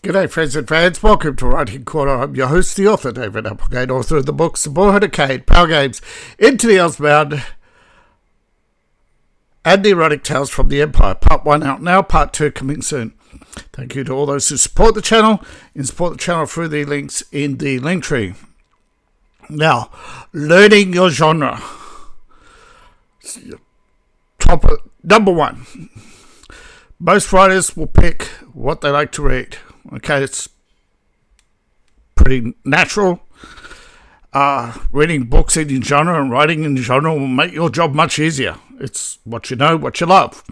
G'day friends and fans, welcome to Writing Corner. I'm your host, the author, David Applegate, author of the books The ProWritingAid, Power Games, Into the Osmound, and the Erotic Tales from the Empire. Part 1 out now, Part 2 coming soon. Thank you to all those who support the channel. You can support the channel through the links in the link tree. Now, learning your genre. Number 1. Most writers will pick what they like to read. Okay, it's pretty natural. Reading books in your genre and writing in your genre will make your job much easier. It's what you know, what you love.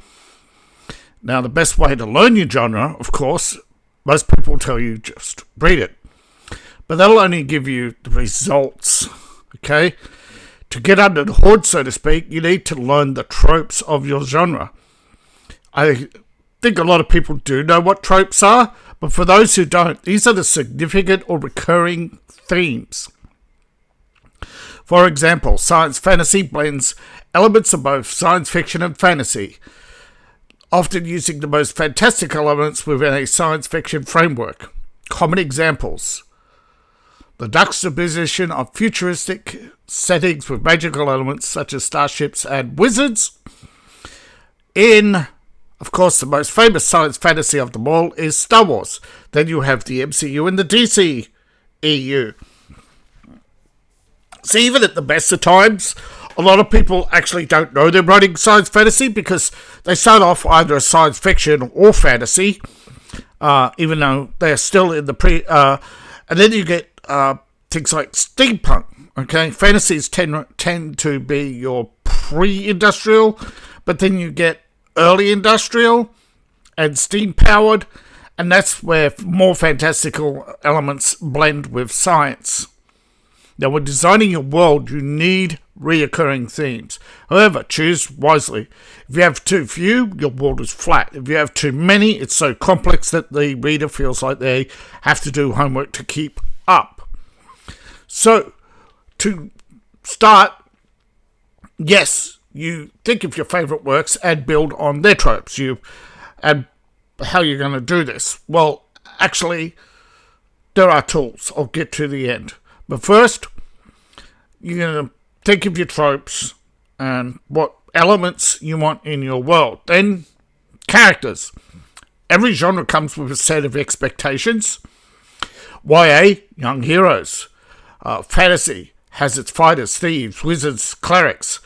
Now, the best way to learn your genre, of course, most people tell you just read it. But that'll only give you the results, okay? To get under the hood, so to speak, you need to learn the tropes of your genre. I think a lot of people do know what tropes are, but for those who don't, these are the significant or recurring themes. For example, science fantasy blends elements of both science fiction and fantasy, often using the most fantastic elements within a science fiction framework. Common examples: the juxtaposition of futuristic settings with magical elements such as starships and wizards. Of course, the most famous science fantasy of them all is Star Wars. Then you have the MCU and the DC EU. So even at the best of times, a lot of people actually don't know they're writing science fantasy because they start off either as science fiction or fantasy, even though they're still in the and then you get things like steampunk. Okay, fantasies tend to be your pre-industrial, but then you get early industrial and steam-powered, and that's where more fantastical elements blend with science. Now, when designing your world, you need reoccurring themes. However, choose wisely. If you have too few, your world is flat. If you have too many, it's so complex that the reader feels like they have to do homework to keep up. So, to start, yes, you think of your favourite works and build on their tropes. And how you're going to do this? Well, actually, there are tools. I'll get to the end. But first, you're going to think of your tropes and what elements you want in your world. Then, characters. Every genre comes with a set of expectations. YA, young heroes. Fantasy has its fighters, thieves, wizards, clerics.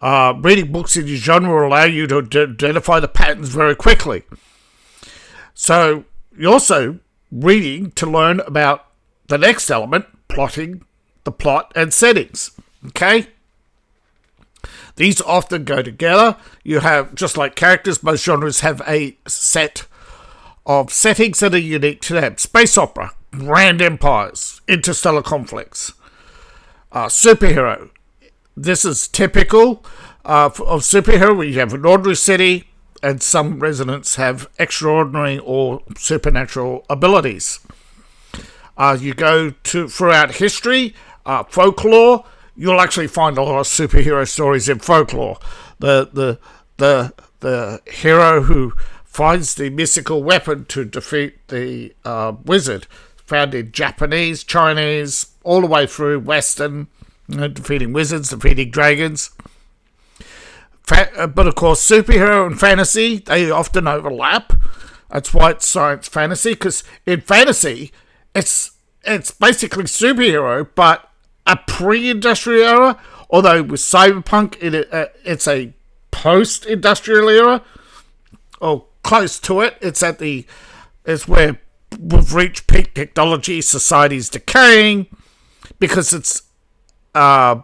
Reading books in your genre will allow you to identify the patterns very quickly. So, you're also reading to learn about the next element, plotting, the plot, and settings. Okay? These often go together. You have, just like characters, most genres have a set of settings that are unique to them. Space opera, grand empires, interstellar conflicts. Superhero. This is typical of superhero, where you have an ordinary city and some residents have extraordinary or supernatural abilities. You go to throughout history, folklore. You'll actually find a lot of superhero stories in folklore. The hero who finds the mystical weapon to defeat the wizard, found in Japanese, Chinese, all the way through Western, defeating wizards, defeating dragons. But of course, superhero and fantasy, they often overlap. That's why it's science fantasy, because in fantasy, it's basically superhero, but a pre-industrial era, although with cyberpunk, it's a post-industrial era, or close to it. It's where we've reached peak technology, society's decaying, because it's no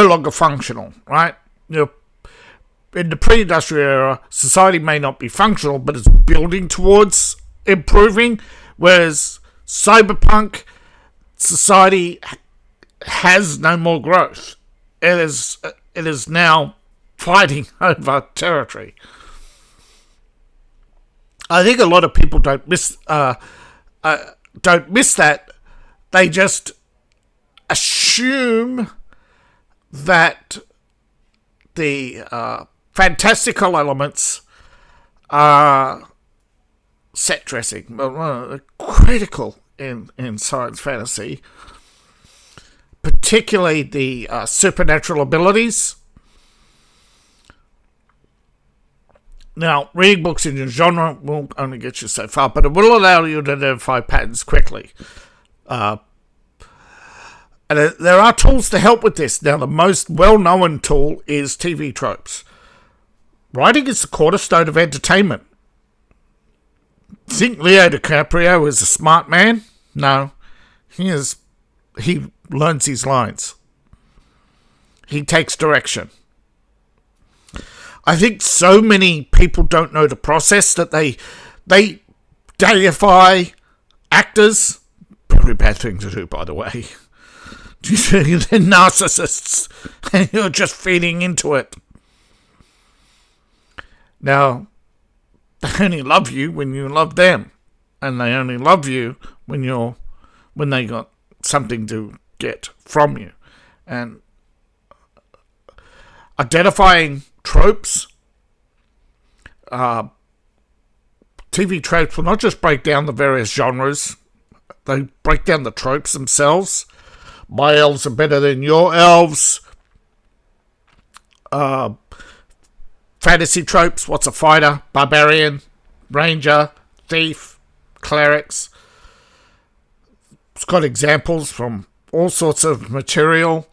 longer functional, right? In the pre-industrial era, society may not be functional, but it's building towards improving, whereas cyberpunk, society has no more growth. It is now fighting over territory. I think a lot of people don't miss that. They just assume that the fantastical elements are set dressing, but critical in science fantasy, particularly the supernatural abilities. Now, reading books in your genre will only get you so far, but it will allow you to identify patterns quickly. And there are tools to help with this. Now, the most well-known tool is TV tropes. Writing is the cornerstone of entertainment. Think Leo DiCaprio is a smart man? No. He learns his lines. He takes direction. I think so many people don't know the process that they deify actors. Pretty bad thing to do, by the way. They're narcissists, and you're just feeding into it. Now, they only love you when you love them, and they only love you when they got something to get from you. And identifying tropes, TV tropes will not just break down the various genres, they break down the tropes themselves. My elves are better than your elves. Fantasy tropes, what's a fighter, barbarian, ranger, thief, clerics. It's got examples from all sorts of material.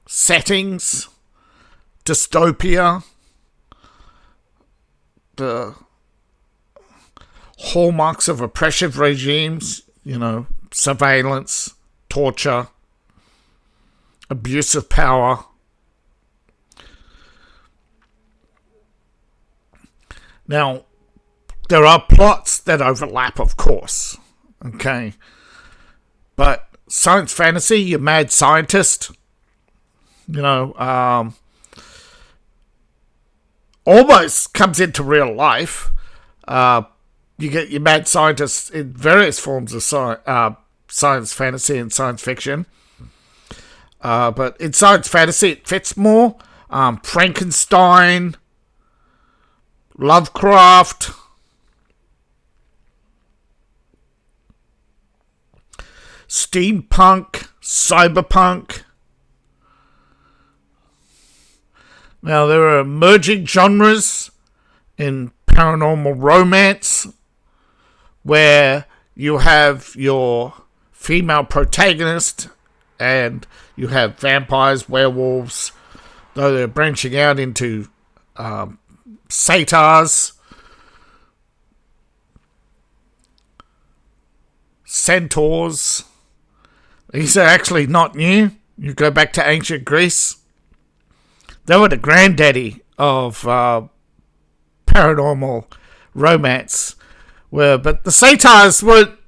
Settings, dystopia, the hallmarks of oppressive regimes, surveillance, torture, abuse of power. Now, there are plots that overlap, of course, okay? But science fantasy, your mad scientist, almost comes into real life. You get your mad scientists in various forms of science fantasy and science fiction. But in science fantasy, it fits more. Frankenstein, Lovecraft, steampunk, cyberpunk. Now, there are emerging genres in paranormal romance where you have your female protagonist and you have vampires, werewolves, though they're branching out into satyrs, centaurs. These are actually not new. You go back to ancient Greece. They were the granddaddy of paranormal romance. But the satyrs weren't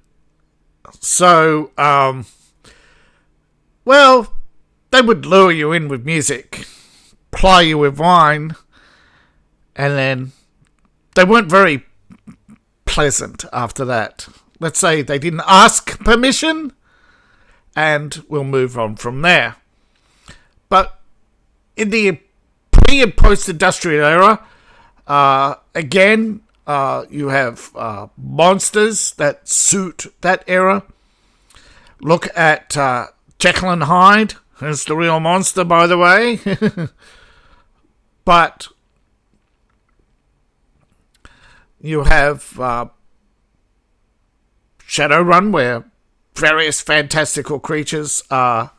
so, they would lure you in with music, ply you with wine, and then they weren't very pleasant after that. Let's say they didn't ask permission, and we'll move on from there. But in the pre- and post-industrial era, again, you have monsters that suit that era. Look at Jekyll and Hyde. There's the real monster, by the way. But you have Shadowrun, where various fantastical creatures are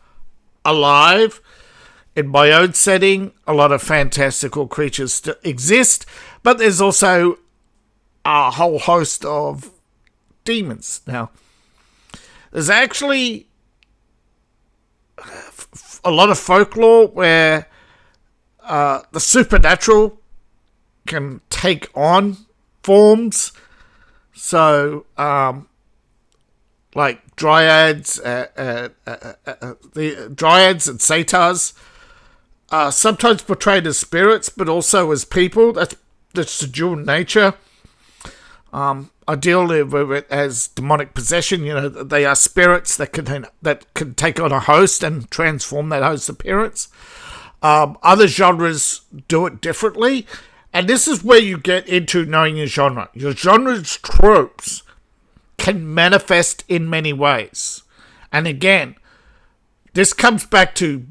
alive. In my own setting, a lot of fantastical creatures still exist, but there's also a whole host of demons. Now, there's actually a lot of folklore where the supernatural can take on forms. So, like dryads, the dryads and satyrs are sometimes portrayed as spirits, but also as people. That's the dual nature. I deal with it as demonic possession. They are spirits that can take on a host and transform that host's appearance. Other genres do it differently. And this is where you get into knowing your genre. Your genre's tropes can manifest in many ways. And again, this comes back to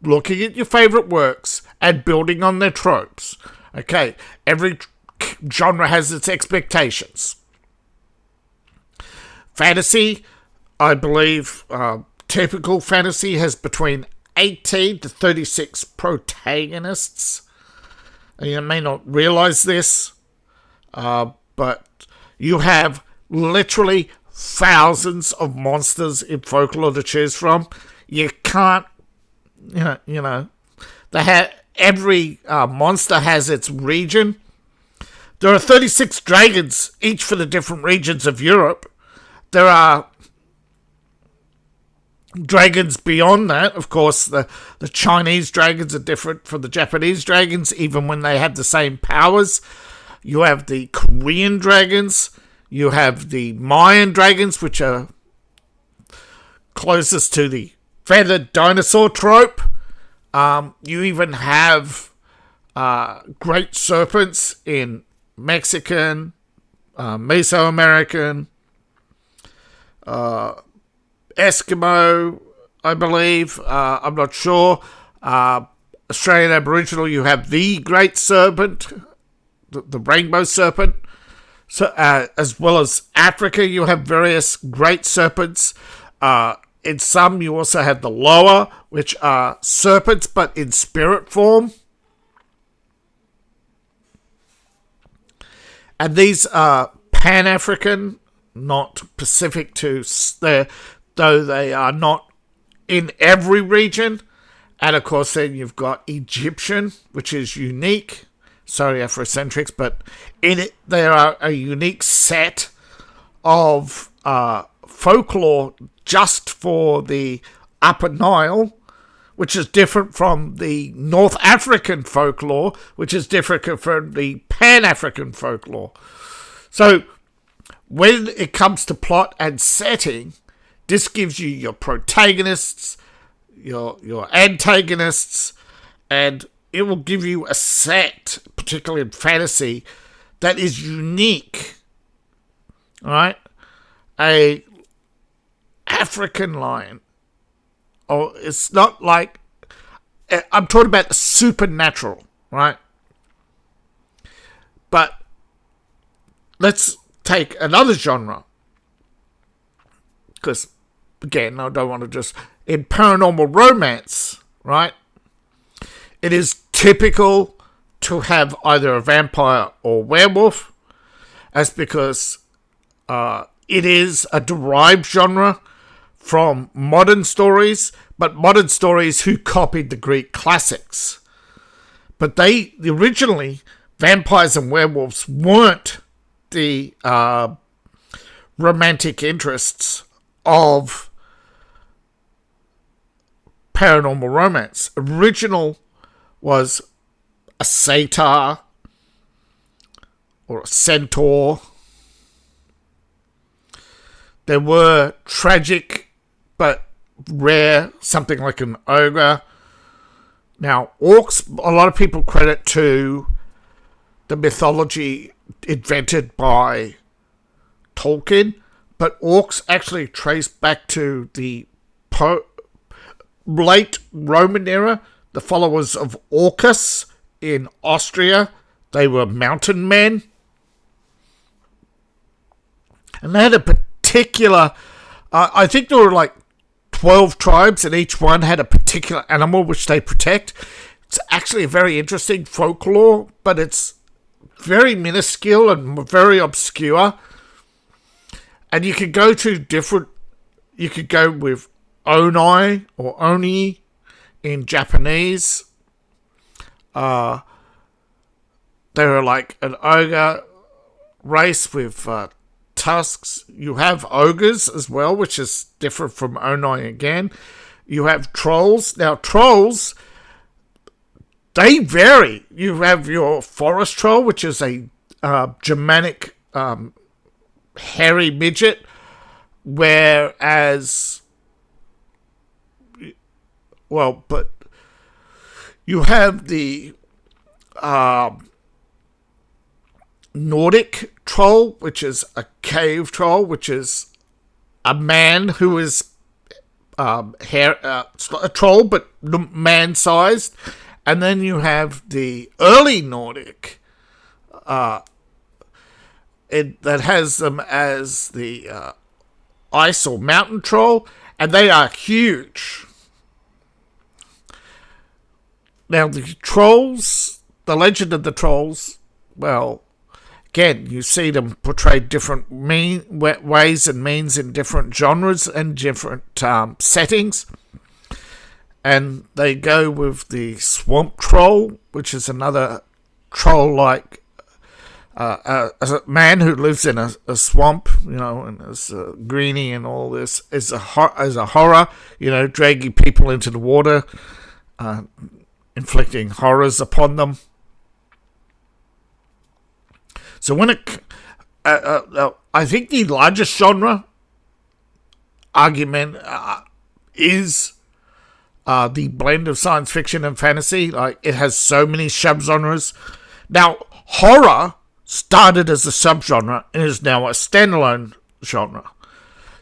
looking at your favorite works and building on their tropes. Okay, every genre has its expectations. Fantasy, I believe, typical fantasy has between 18 to 36 protagonists. And you may not realize this, but you have literally thousands of monsters in folklore to choose from. You can't, every monster has its region. There are 36 dragons, each for the different regions of Europe. There are dragons beyond that. Of course, the Chinese dragons are different from the Japanese dragons, even when they have the same powers. You have the Korean dragons. You have the Mayan dragons, which are closest to the feathered dinosaur trope. You even have great serpents in Mexican, Mesoamerican, Eskimo, I believe. I'm not sure. Australian Aboriginal, you have the great serpent, the rainbow serpent. So, as well as Africa, you have various great serpents. In some, you also have the loa, which are serpents, but in spirit form. And these are Pan-African, not specific to though they are not in every region. And of course, then you've got Egyptian, which is unique. Sorry, Afrocentrics, but in it there are a unique set of folklore just for the Upper Nile, which is different from the North African folklore, which is different from the Pan-African folklore. So when it comes to plot and setting, this gives you your protagonists, your antagonists, and it will give you a set, particularly in fantasy, that is unique. All right? A African lion. Oh, it's not like... I'm talking about the supernatural, right? But let's take another genre. Because, again, I don't want to just... In paranormal romance, right? It is typical to have either a vampire or werewolf. That's because it is a derived genre from modern stories, but modern stories who copied the Greek classics. But originally, vampires and werewolves weren't the romantic interests of paranormal romance. Original was a satyr or a centaur. There were tragic but rare, something like an ogre. Now, orcs, a lot of people credit to the mythology invented by Tolkien, but orcs actually trace back to the late Roman era. The followers of Orcus in Austria, they were mountain men. And they had a particular... I think there were like 12 tribes, and each one had a particular animal which they protect. It's actually a very interesting folklore, but it's very minuscule and very obscure. And you could go to different... You could go with Onai or Oni in Japanese. They were like an ogre race with tusks. You have ogres as well, which is different from Onai again. You have trolls. Now, trolls, they vary. You have your forest troll, which is a Germanic hairy midget, whereas... Well, but you have the Nordic troll, which is a cave troll, which is a man who is it's not a troll, but man-sized. And then you have the early Nordic, that has them as the ice or mountain troll, and they are huge. Now, the trolls, the legend of the trolls, well, again, you see them portrayed different ways and means in different genres and different settings. And they go with the swamp troll, which is another troll-like a man who lives in a swamp, and is greeny and all this, is a horror, dragging people into the water, inflicting horrors upon them. So when I think the largest genre argument is the blend of science fiction and fantasy. Like, it has so many subgenres. Now, horror started as a subgenre and is now a standalone genre.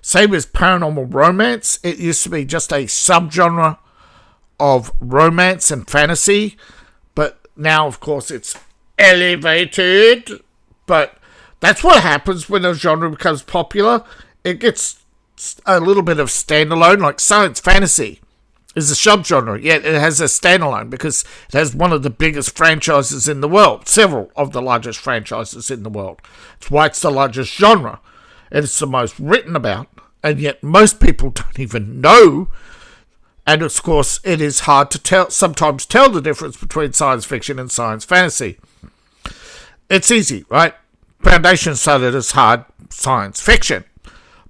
Same as paranormal romance. It used to be just a subgenre of romance and fantasy, but now, of course, it's elevated. But that's what happens when a genre becomes popular. It gets a little bit of standalone, like science fantasy is a subgenre, yet it has a standalone because it has one of the biggest franchises in the world, several of the largest franchises in the world. It's why it's the largest genre. It's the most written about, and yet most people don't even know. And of course, it is hard to sometimes tell the difference between science fiction and science fantasy. It's easy, right? Foundation started as hard science fiction,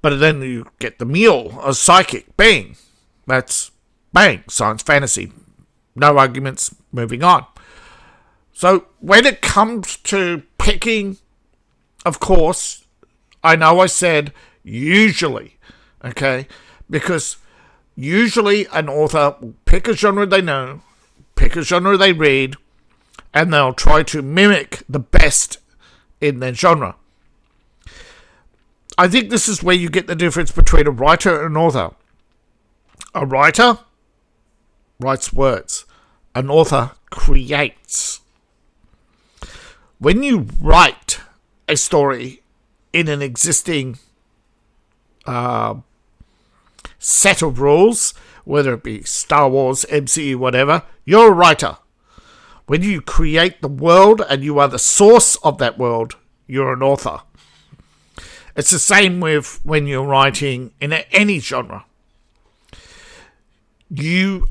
but then you get the mule, a psychic being. That's bang, science fantasy. No arguments, moving on. So when it comes to picking, of course, I know I said usually, okay, because usually an author will pick a genre they know, pick a genre they read, and they'll try to mimic the best in their genre. I think this is where you get the difference between a writer and an author. A writer writes words. An author creates. When you write a story in an existing set of rules, whether it be Star Wars, MCU, whatever, you're a writer. When you create the world and you are the source of that world, you're an author. It's the same with when you're writing in any genre. You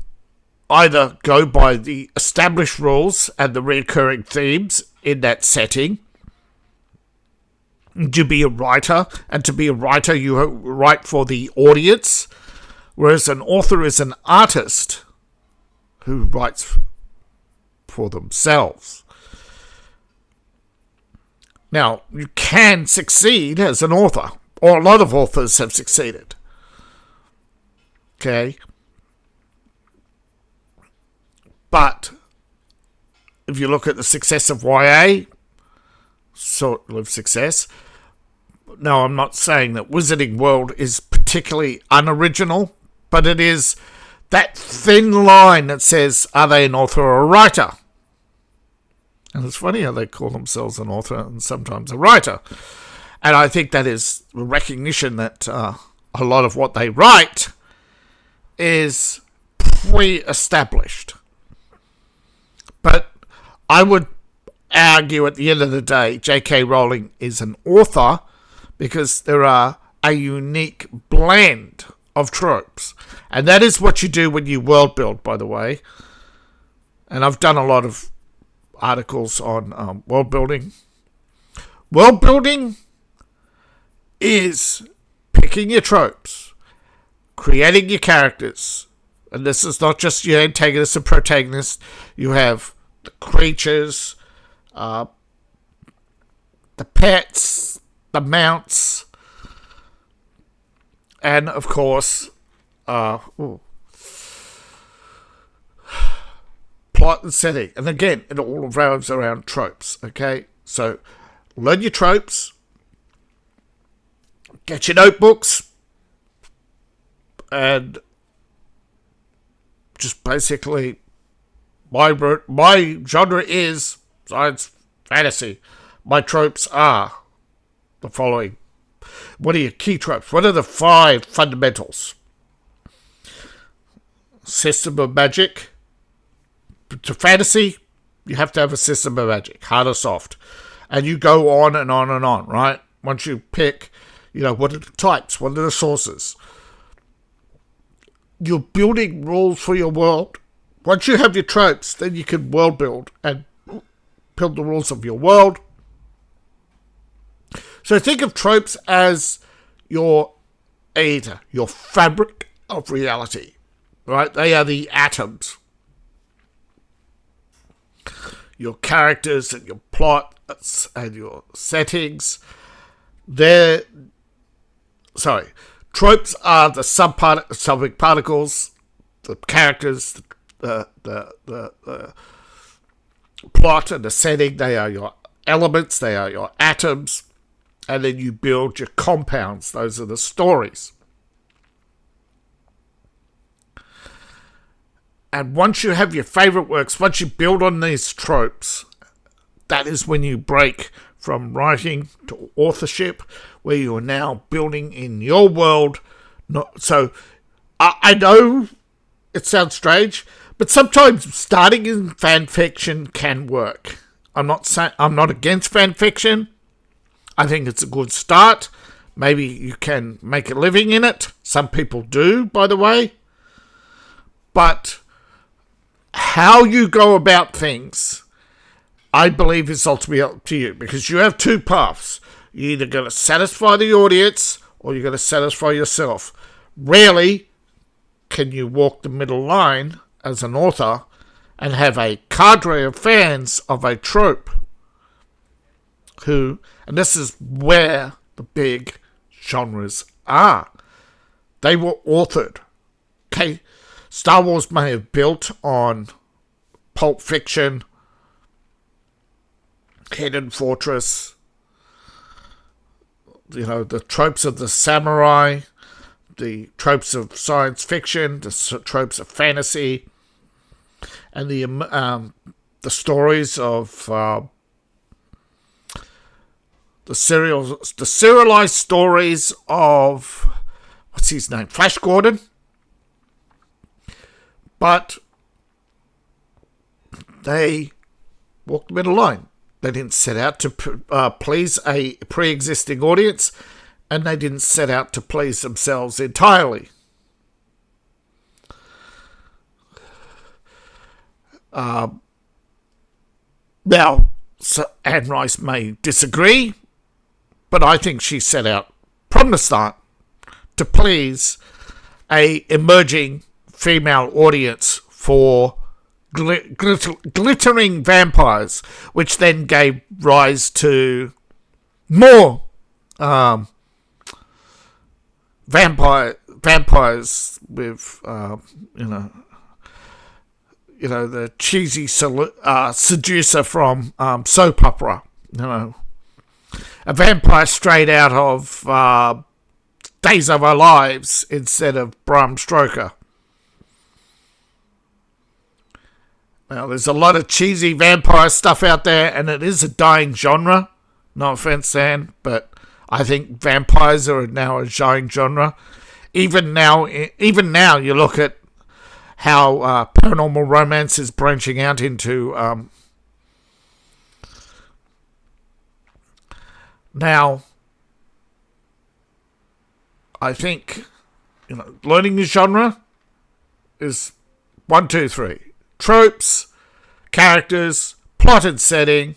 either go by the established rules and the recurring themes in that setting. To be a writer, and to be a writer, you write for the audience, whereas an author is an artist who writes for themselves. Now, you can succeed as an author, or a lot of authors have succeeded. Okay? But if you look at the success of YA, sort of success. No, I'm not saying that Wizarding World is particularly unoriginal, but it is that thin line that says, are they an author or a writer? And it's funny how they call themselves an author and sometimes a writer. And I think that is a recognition that a lot of what they write is pre-established. But I would argue at the end of the day, J.K. Rowling is an author because there are a unique blend of tropes. And that is what you do when you world build, by the way. And I've done a lot of articles on world building. World building is picking your tropes, creating your characters. And this is not just your antagonist and protagonist. You have the creatures, the pets, the mounts, and of course, plot plot and setting. And again, it all revolves around tropes, okay? So learn your tropes, get your notebooks, and just basically my genre is science fantasy. My tropes are the following. What are your key tropes? What are the 5 fundamentals? System of magic. To fantasy, you have to have a system of magic, hard or soft. And you go on and on and on, right? Once you pick, what are the types? What are the sources? You're building rules for your world. Once you have your tropes, then you can world build and build the rules of your world. So think of tropes as your fabric of reality, right? They are the atoms. Your characters and your plots and your settings. Tropes are the subatomic particles, the characters, the plot and the setting. They are your elements, they are your atoms, and then you build your compounds. Those are the stories. And once you have your favorite works, once you build on these tropes, that is when you break from writing to authorship, where you are now building in your world. So I know it sounds strange, but sometimes starting in fan fiction can work. I'm not against fan fiction. I think it's a good start. Maybe you can make a living in it. Some people do, by the way. But how you go about things, I believe, is ultimately up to you, because you have 2 paths. You're either going to satisfy the audience or you're going to satisfy yourself. Rarely can you walk the middle line as an author and have a cadre of fans of a trope and this is where the big genres are. They were authored. Okay, Star Wars may have built on Pulp Fiction, Hidden Fortress, the tropes of the samurai, the tropes of science fiction, the tropes of fantasy, and the stories of the serialized stories of, what's his name, Flash Gordon. But they walked the middle line. They didn't set out to please a pre-existing audience, and they didn't set out to please themselves entirely. Now, Anne Rice may disagree, but I think she set out from the start to please a emerging female audience for glittering vampires, which then gave rise to more vampires with the cheesy seducer from soap opera, a vampire straight out of Days of Our Lives instead of Bram Stoker. Now, there's a lot of cheesy vampire stuff out there, and it is a dying genre. No offense, Sam, but I think vampires are now a dying genre. Even now, you look at how paranormal romance is branching out into. Now, I think learning the genre is 1, 2, 3. Tropes, characters, plot and setting,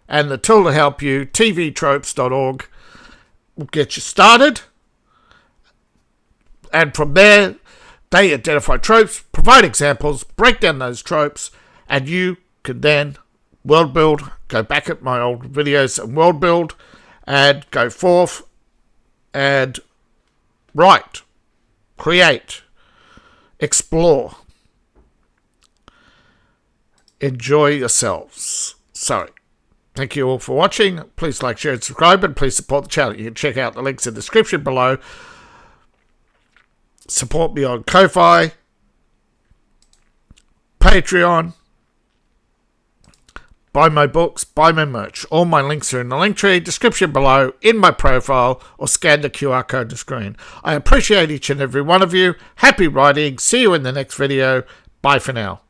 and the tool to help you, tvtropes.org, will get you started. And from there, they identify tropes, provide examples, break down those tropes, and you can then world build, go back at my old videos and world build, and go forth and write, create, explore. enjoy yourselves. So, thank you all for watching. Please like, share, and subscribe, and please support the channel. You can check out the links in the description below. Support me on Ko-Fi, Patreon, buy my books, buy my merch. All my links are in the link tree, description below, in my profile, or scan the QR code on the screen. I appreciate each and every one of you. Happy writing. See you in the next video. Bye for now.